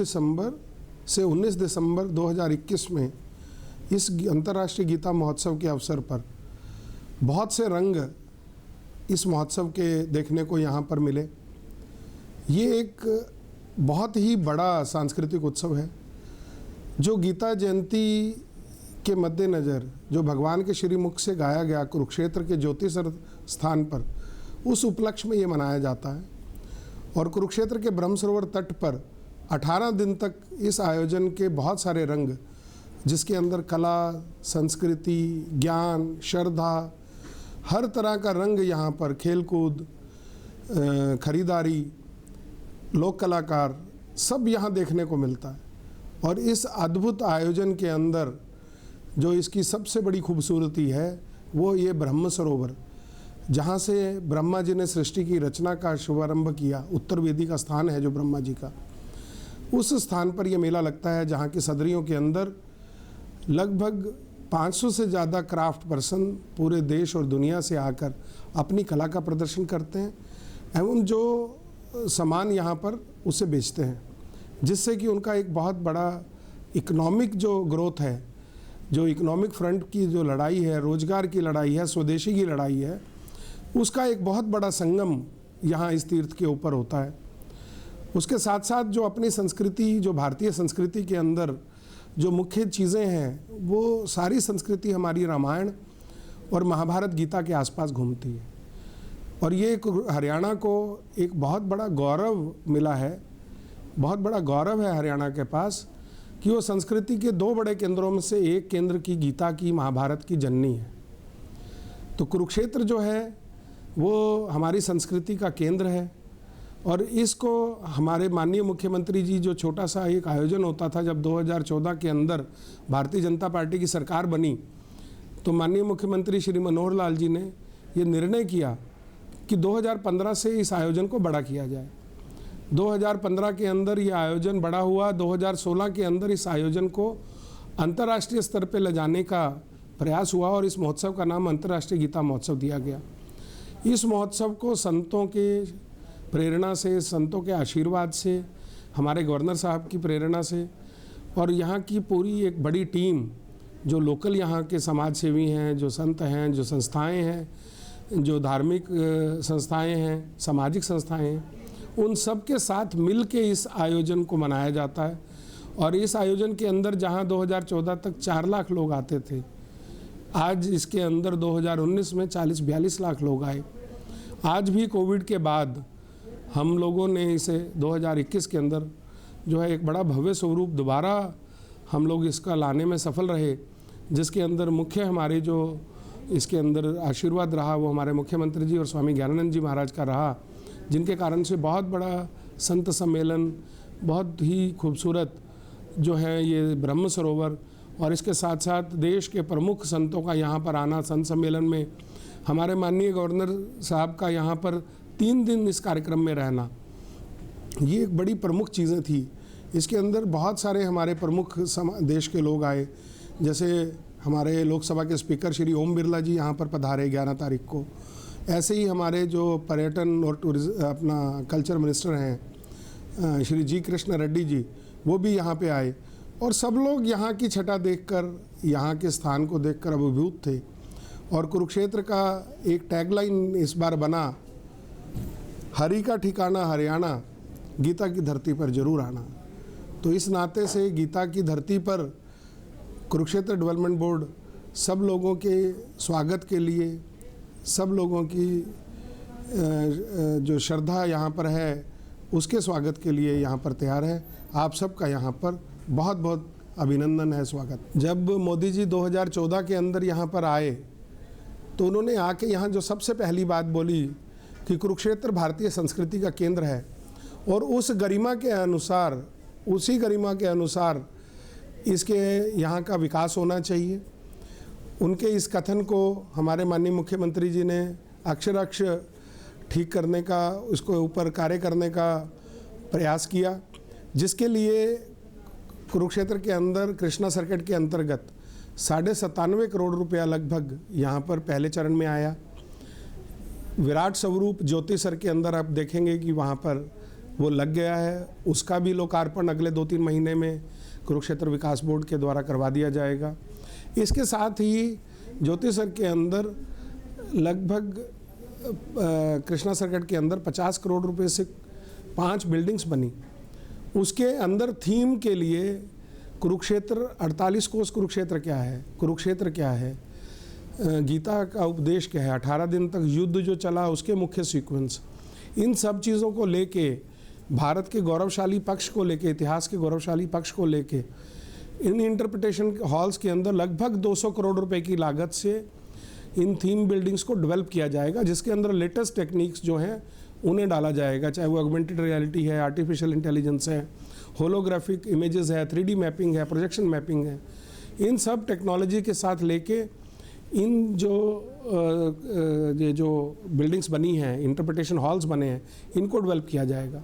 दिसंबर से 19 दिसंबर 2021 में इस अंतर्राष्ट्रीय गीता महोत्सव के अवसर पर बहुत से रंग इस महोत्सव के देखने को यहाँ पर मिले। ये एक बहुत ही बड़ा सांस्कृतिक उत्सव है जो गीता जयंती के मद्देनज़र जो भगवान के श्रीमुख से गाया गया कुरुक्षेत्र के ज्योतिसर स्थान पर उस उपलक्ष्य में ये मनाया जाता है। और कुरुक्षेत्र के ब्रह्म सरोवर तट पर 18 दिन तक इस आयोजन के बहुत सारे रंग, जिसके अंदर कला, संस्कृति, ज्ञान, श्रद्धा, हर तरह का रंग यहाँ पर, खेलकूद, खरीदारी, लोक कलाकार, सब यहाँ देखने को मिलता है। और इस अद्भुत आयोजन के अंदर जो इसकी सबसे बड़ी खूबसूरती है वो ये ब्रह्म सरोवर, जहाँ से ब्रह्मा जी ने सृष्टि की रचना का शुभारंभ किया, उत्तर वेदी का स्थान है जो ब्रह्मा जी का, उस स्थान पर यह मेला लगता है, जहाँ की सदरियों के अंदर लगभग 500 से ज़्यादा क्राफ्ट पर्सन पूरे देश और दुनिया से आकर अपनी कला का प्रदर्शन करते हैं एवं जो सामान यहाँ पर उसे बेचते हैं, जिससे कि उनका एक बहुत बड़ा इकोनॉमिक जो ग्रोथ है, जो इकोनॉमिक फ्रंट की जो लड़ाई है, रोजगार की लड़ाई है, स्वदेशी की लड़ाई है, उसका एक बहुत बड़ा संगम यहाँ इस तीर्थ के ऊपर होता है। उसके साथ साथ जो अपनी संस्कृति, जो भारतीय संस्कृति के अंदर जो मुख्य चीज़ें हैं, वो सारी संस्कृति हमारी रामायण और महाभारत गीता के आसपास घूमती है। और ये हरियाणा को एक बहुत बड़ा गौरव मिला है, बहुत बड़ा गौरव है हरियाणा के पास कि वो संस्कृति के दो बड़े केंद्रों में से एक केंद्र की गीता की, महाभारत की जननी है। तो कुरुक्षेत्र जो है वो हमारी संस्कृति का केंद्र है और इसको हमारे माननीय मुख्यमंत्री जी, जो छोटा सा एक आयोजन होता था जब 2014 के अंदर भारतीय जनता पार्टी की सरकार बनी, तो माननीय मुख्यमंत्री श्री मनोहर लाल जी ने ये निर्णय किया कि 2015 से इस आयोजन को बड़ा किया जाए। 2015 के अंदर ये आयोजन बड़ा हुआ, 2016 के अंदर इस आयोजन को अंतर्राष्ट्रीय स्तर पर ले जाने का प्रयास हुआ और इस महोत्सव का नाम अंतर्राष्ट्रीय गीता महोत्सव दिया गया। इस महोत्सव को संतों के प्रेरणा से, संतों के आशीर्वाद से, हमारे गवर्नर साहब की प्रेरणा से और यहाँ की पूरी एक बड़ी टीम, जो लोकल यहाँ के समाज सेवी हैं, जो संत हैं, जो संस्थाएं हैं, जो धार्मिक संस्थाएं हैं, सामाजिक संस्थाएं हैं, उन सब के साथ मिल के इस आयोजन को मनाया जाता है। और इस आयोजन के अंदर जहाँ 2014 तक 4 लाख लोग आते थे, आज इसके अंदर 2019 में 40-42 लाख लोग आए। आज भी कोविड के बाद हम लोगों ने इसे 2021 के अंदर जो है एक बड़ा भव्य स्वरूप दोबारा हम लोग इसका लाने में सफल रहे, जिसके अंदर मुख्य हमारे जो इसके अंदर आशीर्वाद रहा वो हमारे मुख्यमंत्री जी और स्वामी ज्ञानानंद जी महाराज का रहा, जिनके कारण से बहुत बड़ा संत सम्मेलन, बहुत ही खूबसूरत जो है ये ब्रह्म सरोवर और इसके साथ साथ देश के प्रमुख संतों का यहाँ पर आना, संत सम्मेलन में हमारे माननीय गवर्नर साहब का यहाँ पर 3 दिन इस कार्यक्रम में रहना, ये एक बड़ी प्रमुख चीज़ें थी। इसके अंदर बहुत सारे हमारे प्रमुख देश के लोग आए, जैसे हमारे लोकसभा के स्पीकर श्री ओम बिरला जी यहाँ पर पधारे 11 तारीख को। ऐसे ही हमारे जो पर्यटन और टूरिज्म अपना कल्चर मिनिस्टर हैं श्री जी कृष्ण रेड्डी जी, वो भी यहाँ पे आए और सब लोग यहाँ की छटा देखकर, यहाँ के स्थान को देखकर अभिभूत थे। और कुरुक्षेत्र का एक टैगलाइन इस बार बना, हरि का ठिकाना हरियाणा, गीता की धरती पर जरूर आना। तो इस नाते से गीता की धरती पर कुरुक्षेत्र डेवलपमेंट बोर्ड सब लोगों के स्वागत के लिए, सब लोगों की जो श्रद्धा यहाँ पर है उसके स्वागत के लिए यहाँ पर तैयार है। आप सबका यहाँ पर बहुत बहुत अभिनंदन है, स्वागत। जब मोदी जी 2014 के अंदर यहाँ पर आए तो उन्होंने आके यहाँ जो सबसे पहली बात बोली कि कुरुक्षेत्र भारतीय संस्कृति का केंद्र है और उस गरिमा के अनुसार, उसी गरिमा के अनुसार इसके यहाँ का विकास होना चाहिए। उनके इस कथन को हमारे माननीय मुख्यमंत्री जी ने अक्षर ठीक करने का, उसको ऊपर कार्य करने का प्रयास किया, जिसके लिए कुरुक्षेत्र के अंदर कृष्णा सर्किट के अंतर्गत 97.5 करोड़ रुपया लगभग यहाँ पर पहले चरण में आया। विराट स्वरूप ज्योतिसर के अंदर आप देखेंगे कि वहाँ पर वो लग गया है, उसका भी लोकार्पण अगले 2-3 महीने में कुरुक्षेत्र विकास बोर्ड के द्वारा करवा दिया जाएगा। इसके साथ ही ज्योतिसर के अंदर लगभग कृष्णा सर्किट के अंदर 50 करोड़ रुपए से 5 बिल्डिंग्स बनी। उसके अंदर थीम के लिए कुरुक्षेत्र 48 कोस कुरुक्षेत्र क्या है, कुरुक्षेत्र क्या है, गीता का उपदेश क्या है, 18 दिन तक युद्ध जो चला उसके मुख्य सीक्वेंस, इन सब चीज़ों को लेके, भारत के गौरवशाली पक्ष को लेके, इतिहास के गौरवशाली पक्ष को लेके इन इंटरप्रिटेशन हॉल्स के अंदर लगभग 200 करोड़ रुपए की लागत से इन थीम बिल्डिंग्स को डेवलप किया जाएगा, जिसके अंदर लेटेस्ट टेक्निक्स जो हैं उन्हें डाला जाएगा, चाहे वो ऑगमेंटेड रियलिटी है, आर्टिफिशियल इंटेलिजेंस है, होलोग्राफिक इमेजेस है, 3D मैपिंग है, प्रोजेक्शन मैपिंग है। इन सब टेक्नोलॉजी के साथ लेके इन जो बिल्डिंग्स बनी हैं, इंटरप्रिटेशन हॉल्स बने हैं, इनको डेवलप किया जाएगा।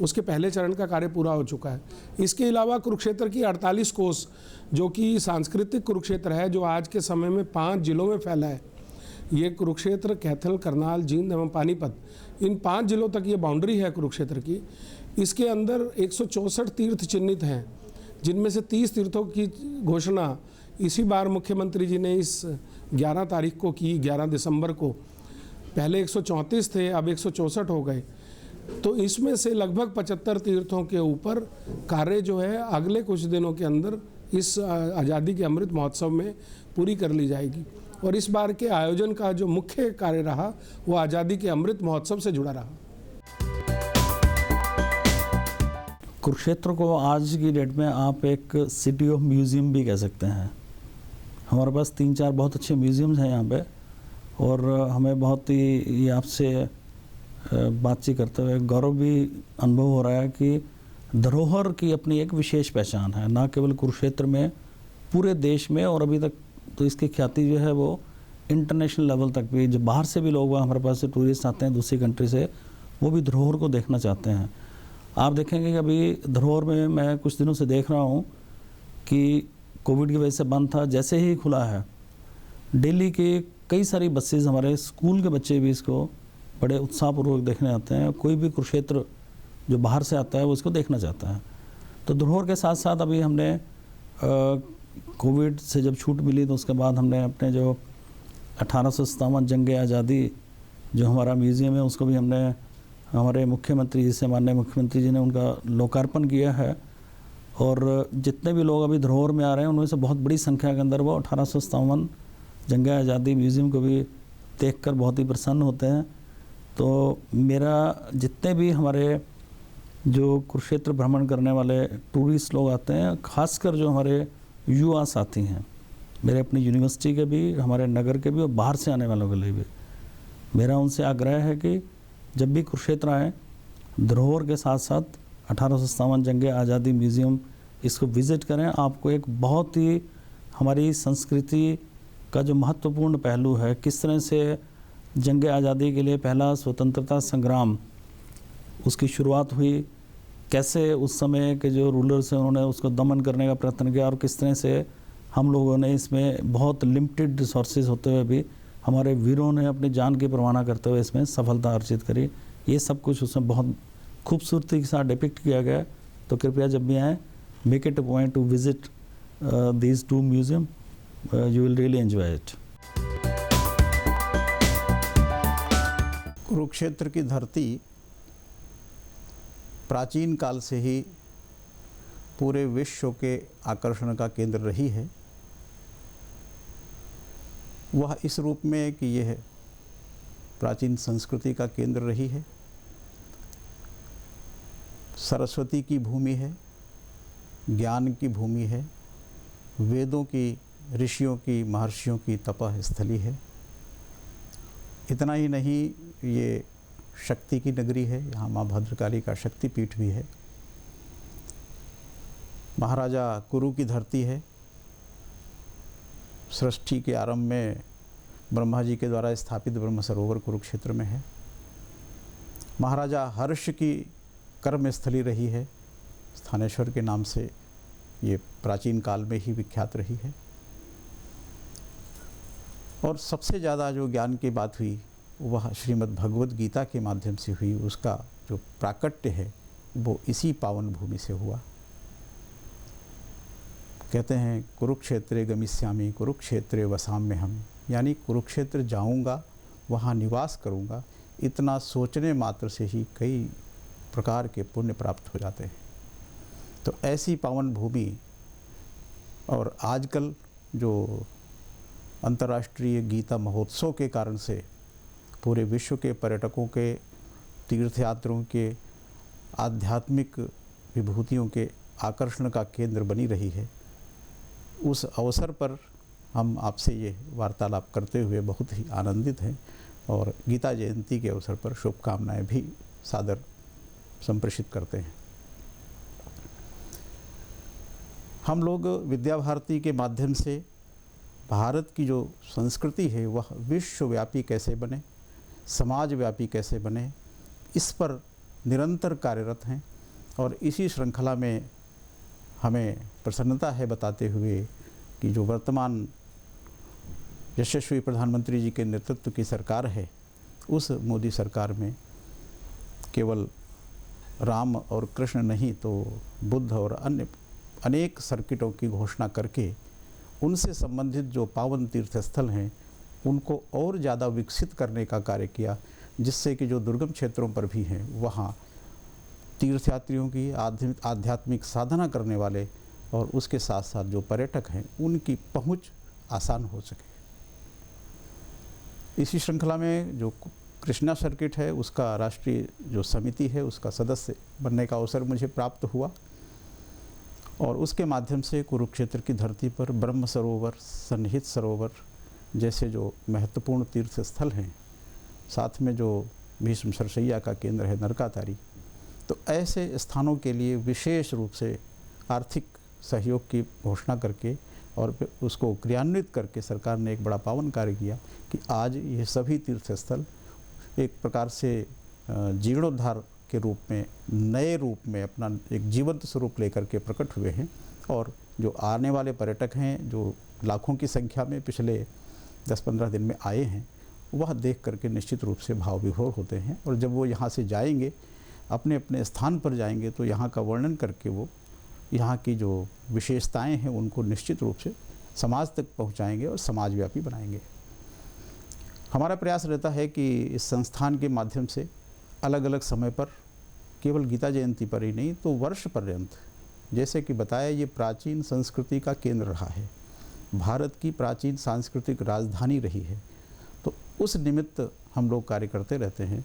उसके पहले चरण का कार्य पूरा हो चुका है। इसके अलावा कुरुक्षेत्र की 48 कोस जो कि सांस्कृतिक कुरुक्षेत्र है, जो आज के समय में 5 जिलों में फैला है। ये कुरुक्षेत्र, कैथल, करनाल, जींद एवं पानीपत, इन 5 जिलों तक ये बाउंड्री है कुरुक्षेत्र की। इसके अंदर 164 तीर्थ चिन्हित हैं, जिनमें से 30 तीर्थों की घोषणा इसी बार मुख्यमंत्री जी ने इस 11 तारीख को की, 11 दिसंबर को। पहले 134 थे, अब 164 हो गए। तो इसमें से लगभग 75 तीर्थों के ऊपर कार्य जो है अगले कुछ दिनों के अंदर इस आज़ादी के अमृत महोत्सव में पूरी कर ली जाएगी। और इस बार के आयोजन का जो मुख्य कार्य रहा वो आज़ादी के अमृत महोत्सव से जुड़ा रहा। कुरुक्षेत्र को आज की डेट में आप एक सिटी ऑफ म्यूज़ियम भी कह सकते हैं। हमारे पास 3-4 बहुत अच्छे म्यूज़ियम्स हैं यहाँ पे, और हमें बहुत ही ये आपसे बातचीत करते हुए गौरव भी अनुभव हो रहा है कि धरोहर की अपनी एक विशेष पहचान है, ना केवल कुरुक्षेत्र में, पूरे देश में। और अभी तक तो इसकी ख्याति जो है वो इंटरनेशनल लेवल तक भी, जो बाहर से भी लोग हमारे पास से टूरिस्ट आते हैं दूसरी कंट्री से, वो भी धरोहर को देखना चाहते हैं। आप देखेंगे कि अभी धरोहर में मैं कुछ दिनों से देख रहा हूँ कि कोविड की वजह से बंद था, जैसे ही खुला है दिल्ली के कई सारी बसेज, हमारे स्कूल के बच्चे भी इसको बड़े उत्साहपूर्वक देखने आते हैं। कोई भी कुरुक्षेत्र जो बाहर से आता है वो इसको देखना चाहता है। तो धरोहर के साथ साथ अभी हमने कोविड से जब छूट मिली तो उसके बाद हमने अपने जो 1857 जंग आज़ादी जो हमारा म्यूज़ियम है उसको भी हमने हमारे मुख्यमंत्री जी से, माननीय मुख्यमंत्री जी ने उनका लोकार्पण किया है। और जितने भी लोग अभी धरोहर में आ रहे हैं उनमें से बहुत बड़ी संख्या के अंदर वो 1857 जंग आज़ादी म्यूज़ियम को भी देखकर बहुत ही प्रसन्न होते हैं। तो मेरा जितने भी हमारे जो कुरुक्षेत्र भ्रमण करने वाले टूरिस्ट लोग आते हैं, खासकर जो हमारे युवा साथी हैं, मेरे अपनी यूनिवर्सिटी के भी, हमारे नगर के भी और बाहर से आने वालों के लिए भी, मेरा उनसे आग्रह है कि जब भी कुरुक्षेत्र आएँ, धरोहर के साथ साथ 1857 जंग आज़ादी म्यूज़ियम इसको विज़िट करें। आपको एक बहुत ही हमारी संस्कृति का जो महत्वपूर्ण पहलू है, किस तरह से जंग आज़ादी के लिए पहला स्वतंत्रता संग्राम उसकी शुरुआत हुई, कैसे उस समय के जो रूलर्स हैं उन्होंने उसको दमन करने का प्रयत्न किया, और किस तरह से हम लोगों ने इसमें बहुत लिमिटेड रिसोर्सेज होते हुए भी हमारे वीरों ने अपनी जान की परवाह करते हुए इसमें सफलता अर्जित करी। ये सब कुछ उसमें बहुत खूबसूरती के साथ डिपिक्ट किया गया। तो कृपया जब भी आएँ, make it a point two visit these 2 museum, you will really enjoy it. Kurukshetra की धरती प्राचीन काल से ही पूरे विश्व के आकर्षण का केंद्र रही है। वह इस रूप में कि यह प्राचीन संस्कृति का केंद्र रही है, सरस्वती की भूमि है, ज्ञान की भूमि है, वेदों की, ऋषियों की, महर्षियों की तपः स्थली है। इतना ही नहीं, ये शक्ति की नगरी है, यहाँ माँ भद्रकाली का शक्तिपीठ भी है। महाराजा कुरु की धरती है। सृष्टि के आरंभ में ब्रह्मा जी के द्वारा स्थापित ब्रह्म सरोवर कुरुक्षेत्र में है। महाराजा हर्ष की कर्मस्थली रही है, स्थानेश्वर के नाम से ये प्राचीन काल में ही विख्यात रही है। और सबसे ज़्यादा जो ज्ञान की बात हुई वह श्रीमद् भगवद गीता के माध्यम से हुई। उसका जो प्राकट्य है वो इसी पावन भूमि से हुआ। कहते हैं कुरुक्षेत्रे गमिष्यामि कुरुक्षेत्रे वसाम्यहम्, यानी कुरुक्षेत्र जाऊंगा, वहाँ निवास करूंगा, इतना सोचने मात्र से ही कई प्रकार के पुण्य प्राप्त हो जाते हैं। तो ऐसी पावन भूमि, और आजकल जो अंतर्राष्ट्रीय गीता महोत्सव के कारण से पूरे विश्व के पर्यटकों के, तीर्थयात्रियों के, आध्यात्मिक विभूतियों के आकर्षण का केंद्र बनी रही है, उस अवसर पर हम आपसे ये वार्तालाप करते हुए बहुत ही आनंदित हैं और गीता जयंती के अवसर पर शुभकामनाएं भी सादर संप्रेषित करते हैं। हम लोग विद्या भारती के माध्यम से भारत की जो संस्कृति है वह विश्वव्यापी कैसे बने, समाजव्यापी कैसे बने, इस पर निरंतर कार्यरत हैं। और इसी श्रृंखला में हमें प्रसन्नता है बताते हुए कि जो वर्तमान यशस्वी प्रधानमंत्री जी के नेतृत्व की सरकार है, उस मोदी सरकार में केवल राम और कृष्ण नहीं तो बुद्ध और अन्य अनेक सर्किटों की घोषणा करके उनसे संबंधित जो पावन तीर्थस्थल हैं उनको और ज़्यादा विकसित करने का कार्य किया, जिससे कि जो दुर्गम क्षेत्रों पर भी हैं वहाँ तीर्थयात्रियों की आध्यात्मिक साधना करने वाले और उसके साथ साथ जो पर्यटक हैं उनकी पहुँच आसान हो सके। इसी श्रृंखला में जो कृष्णा सर्किट है उसका राष्ट्रीय जो समिति है उसका सदस्य बनने का अवसर मुझे प्राप्त हुआ और उसके माध्यम से कुरुक्षेत्र की धरती पर ब्रह्म सरोवर, सन्निहित सरोवर जैसे जो महत्वपूर्ण तीर्थ स्थल हैं, साथ में जो भीष्म सरसैया का केंद्र है नरकातारी, तो ऐसे स्थानों के लिए विशेष रूप से आर्थिक सहयोग की घोषणा करके और उसको क्रियान्वित करके सरकार ने एक बड़ा पावन कार्य किया कि आज ये सभी तीर्थस्थल एक प्रकार से जीर्णोद्धार के रूप में, नए रूप में अपना एक जीवंत स्वरूप लेकर के प्रकट हुए हैं। और जो आने वाले पर्यटक हैं, जो लाखों की संख्या में पिछले 10-15 दिन में आए हैं, वह देख करके निश्चित रूप से भाव विभोर होते हैं। और जब वो यहाँ से जाएंगे, अपने अपने स्थान पर जाएंगे, तो यहाँ का वर्णन करके वो यहाँ की जो विशेषताएं हैं उनको निश्चित रूप से समाज तक पहुँचाएंगे और समाजव्यापी बनाएंगे। हमारा प्रयास रहता है कि इस संस्थान के माध्यम से अलग अलग समय पर, केवल गीता जयंती पर ही नहीं तो वर्ष पर्यंत, जैसे कि बताया, ये प्राचीन संस्कृति का केंद्र रहा है, भारत की प्राचीन सांस्कृतिक राजधानी रही है, तो उस निमित्त हम लोग कार्य करते रहते हैं।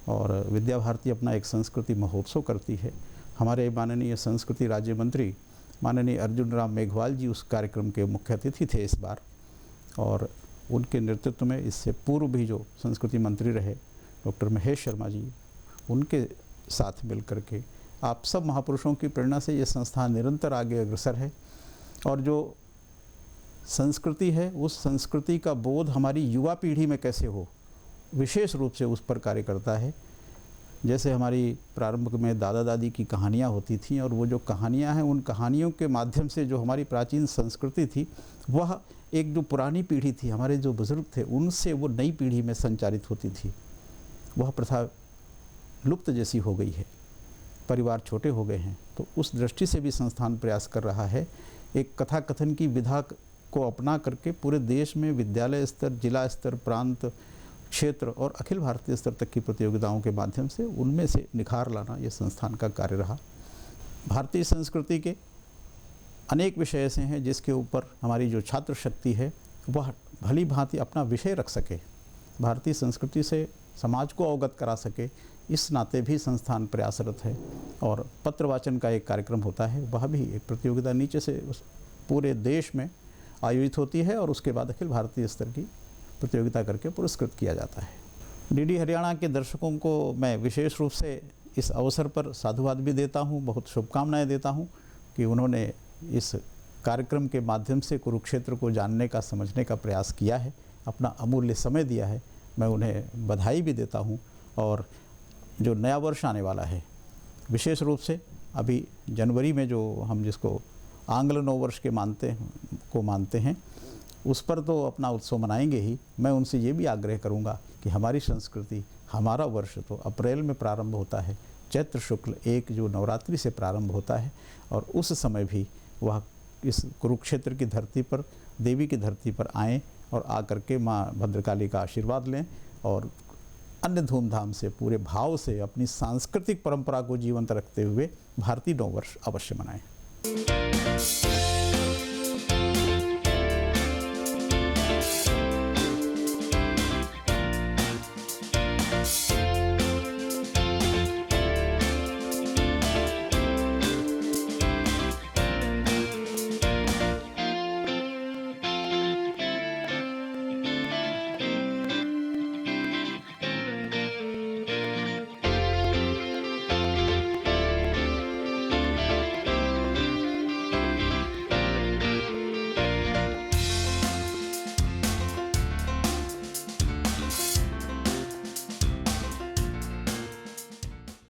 और विद्या भारती अपना एक संस्कृति महोत्सव करती है। हमारे माननीय संस्कृति राज्य मंत्री माननीय अर्जुन राम मेघवाल जी उस कार्यक्रम के मुख्य अतिथि थे इस बार, और उनके नेतृत्व में इससे पूर्व भी जो संस्कृति मंत्री रहे डॉक्टर महेश शर्मा जी, उनके साथ मिल करके आप सब महापुरुषों की प्रेरणा से ये संस्थान निरंतर आगे अग्रसर है। और जो संस्कृति है, उस संस्कृति का बोध हमारी युवा पीढ़ी में कैसे हो, विशेष रूप से उस पर कार्य करता है। जैसे हमारी प्रारंभ में दादा दादी की कहानियाँ होती थीं, और वो जो कहानियाँ हैं, उन कहानियों के माध्यम से जो हमारी प्राचीन संस्कृति थी, वह एक जो पुरानी पीढ़ी थी, हमारे जो बुज़ुर्ग थे, उनसे वो नई पीढ़ी में संचारित होती थी। वह प्रथा लुप्त जैसी हो गई है, परिवार छोटे हो गए हैं। तो उस दृष्टि से भी संस्थान प्रयास कर रहा है, एक कथा कथन की विधा को अपना करके पूरे देश में विद्यालय स्तर, जिला स्तर, प्रांत, क्षेत्र और अखिल भारतीय स्तर तक की प्रतियोगिताओं के माध्यम से उनमें से निखार लाना ये संस्थान का कार्य रहा। भारतीय संस्कृति के अनेक विषय ऐसे हैं जिसके ऊपर हमारी जो छात्र शक्ति है वह भली भांति अपना विषय रख सके, भारतीय संस्कृति से समाज को अवगत करा सके, इस नाते भी संस्थान प्रयासरत है। और पत्र वाचन का एक कार्यक्रम होता है, वह भी एक प्रतियोगिता नीचे से पूरे देश में आयोजित होती है और उसके बाद अखिल भारतीय स्तर की प्रतियोगिता करके पुरस्कृत किया जाता है। डीडी हरियाणा के दर्शकों को मैं विशेष रूप से इस अवसर पर साधुवाद भी देता हूँ, बहुत शुभकामनाएं देता हूँ कि उन्होंने इस कार्यक्रम के माध्यम से कुरुक्षेत्र को जानने का, समझने का प्रयास किया है, अपना अमूल्य समय दिया है। मैं उन्हें बधाई भी देता हूँ। और जो नया वर्ष आने वाला है, विशेष रूप से अभी जनवरी में जो हम जिसको आंग्ल नव वर्ष के मानते हैं, उस पर तो अपना उत्सव मनाएंगे ही। मैं उनसे ये भी आग्रह करूंगा कि हमारी संस्कृति, हमारा वर्ष तो अप्रैल में प्रारंभ होता है, चैत्र शुक्ल 1 जो नवरात्रि से प्रारंभ होता है, और उस समय भी वह इस कुरुक्षेत्र की धरती पर, देवी की धरती पर आएँ और आकर के माँ भद्रकाली का आशीर्वाद लें और अन्य धूमधाम से, पूरे भाव से अपनी सांस्कृतिक परंपरा को जीवंत रखते हुए भारतीय नववर्ष अवश्य मनाएं।